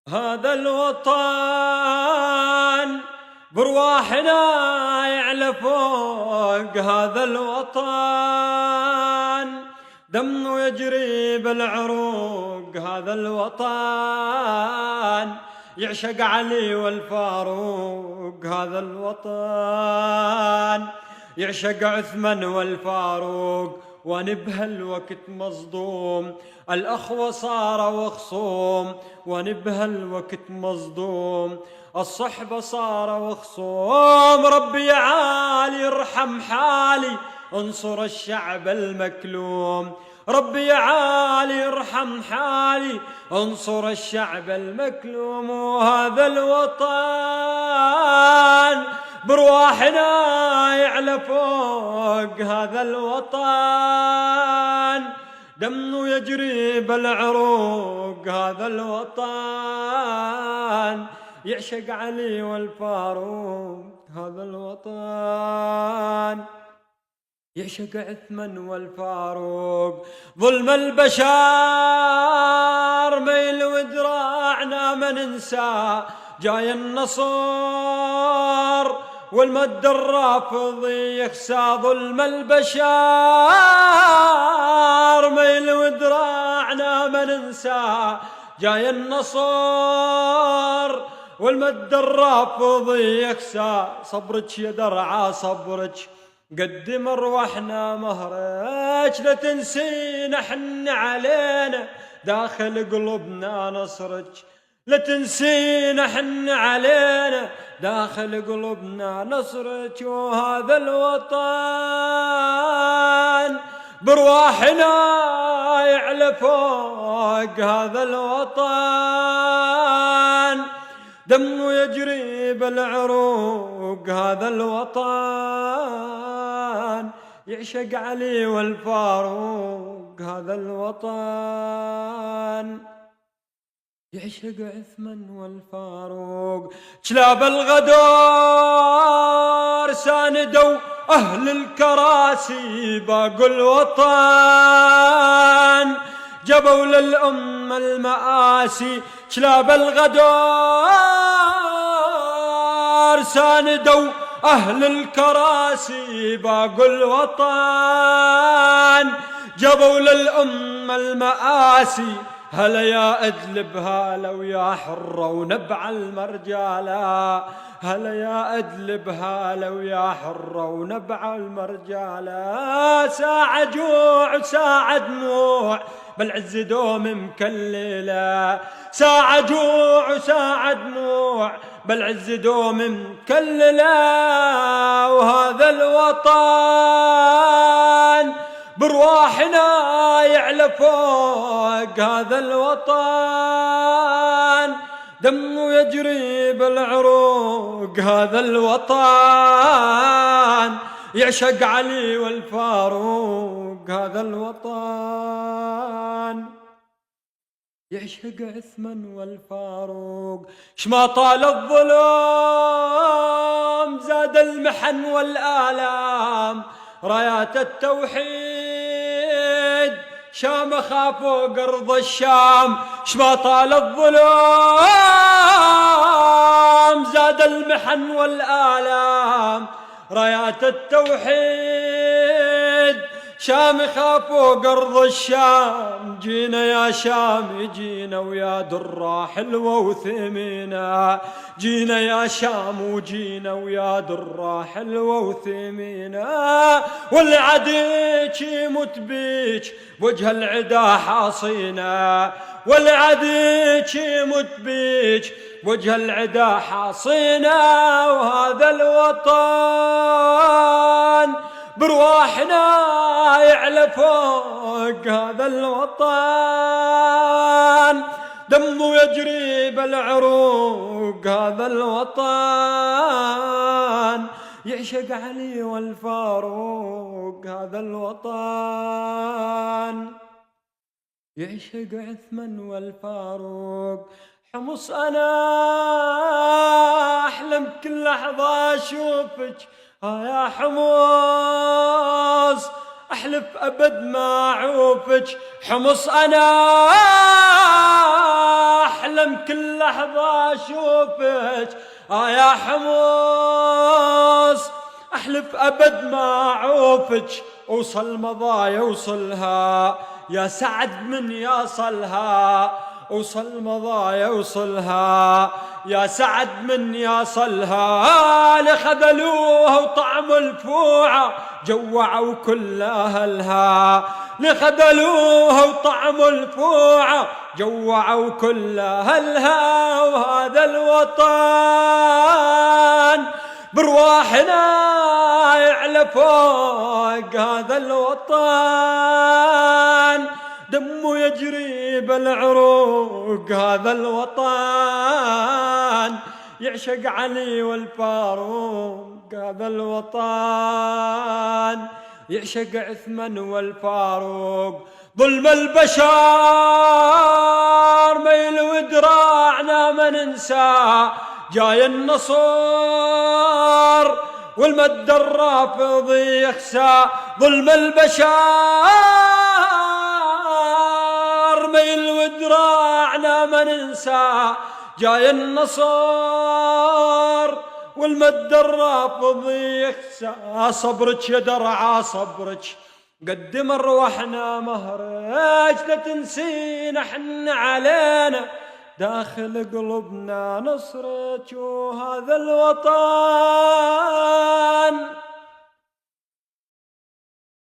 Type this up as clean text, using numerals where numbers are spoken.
هذا الوطن برواحنا يعلى فوق. هذا الوطن دمه يجري بالعروق. هذا الوطن يعشق علي والفاروق. هذا الوطن يعشق عثمان والفاروق. وانا بهالوقت مصدوم، الأخوة صاروا خصوم. وانا بهالوقت مصدوم، الصحبة صاروا خصوم. ربي يا عالي يرحم حالي، انصر الشعب المكلوم. ربي يا عالي يرحم حالي، انصر الشعب المكلوم. وهذا الوطن برواحنا يعلى فوق. هذا الوطن دمه يجري بالعروق. هذا الوطن يعشق علي والفاروق. هذا الوطن يعشق عثمان والفاروق. ظلم البشر ميل ودراعنا ما ننسى. جاي النصر والمد الرافض يخسى. ظلم البشر ميل ودراعنا ما ننسى. جاي النصر والمد الرافض يخسى. صبرك يا درعا صبرك، قدم روحنا مهرج. لا تنسينا حن علينا داخل قلوبنا نصرك. لا تنسينا حن علينا داخل قلوبنا نصرك. وهذا الوطن برواحنا يعلى فوق. هذا الوطن دمه يجري بالعروق. هذا الوطن يعشق علي والفاروق. هذا الوطن يعشق عثمان والفاروق. كلاب الغدار ساندوا أهل الكراسي. باقوا الوطن جبوا للأمة المآسي. كلاب الغدار ساندوا أهل الكراسي. باقوا الوطن جبوا للأمة المآسي. هلا يا أدلب هلا ويا حرة ونبع المرجالة. هلا يا أدلب هلا ويا حرة ونبع المرجالة. ساعة جوع وساعة دموع بالعز دوم مكللة. ساعة جوع وساعة دموع بالعز دوم مكللة. وهذا الوطن برواحنا يعلى فوق. هذا الوطن دمه يجري بالعروق. هذا الوطن يعشق علي والفاروق. هذا الوطن يعشق عثمان والفاروق. شما طال الظلم زاد المحن والآلام. رايات التوحيد شام خافوا قرض الشام. شما طال الظلم زاد المحن والآلام. رايات التوحيد شام خافوا قرض الشام. جينا يا شام جينا ويا درة حلوة وثمينة. جينا يا شام وجينا ويا درة حلوة وثمينة. واللي عديك يموت بيك بوجه العدا حاصينة. واللي عديك يموت بيك بوجه العدا حاصينة. وهذا الوطن برواحنا يعلى فوق. هذا الوطن دمه يجري بالعروق. هذا الوطن يعشق علي والفاروق. هذا الوطن يعشق عثمان والفاروق. حمص أنا أحلم كل لحظة أشوفك. يا حمص أحلف أبد ما أعوفك. حمص أنا أحلم أحلم كل لحظة أشوفك يا حمص، أحلف أبد ما أعوفك، وصل مضايا وصلها يا سعد من يصلها، وصل مضايا وصلها يا سعد من يصلها. لخذلوها وطعم الفوعة جوعوا كل أهلها، لخذلوها وطعم الفوعة جوعوا كل أهلها. وهذا الوطن برواحنا يعلى فوق، هذا الوطن دمه يجري بالعروق، هذا الوطن يعشق علي والفاروق، هذا الوطن يعشق عثمان والفاروق. ظلم البشر ميل ودراعنا ما ننسى، جاي النصر والمد الرافض يخسى. ظلم البشر ميل ودراعنا ما ننسى، جاي النصر والمد الرافض يخسى. صبرك يا درعا صبرك قدم روحنا مهرج، لا تنسينا حن علينا داخل قلوبنا نصرك، وهذا الوطن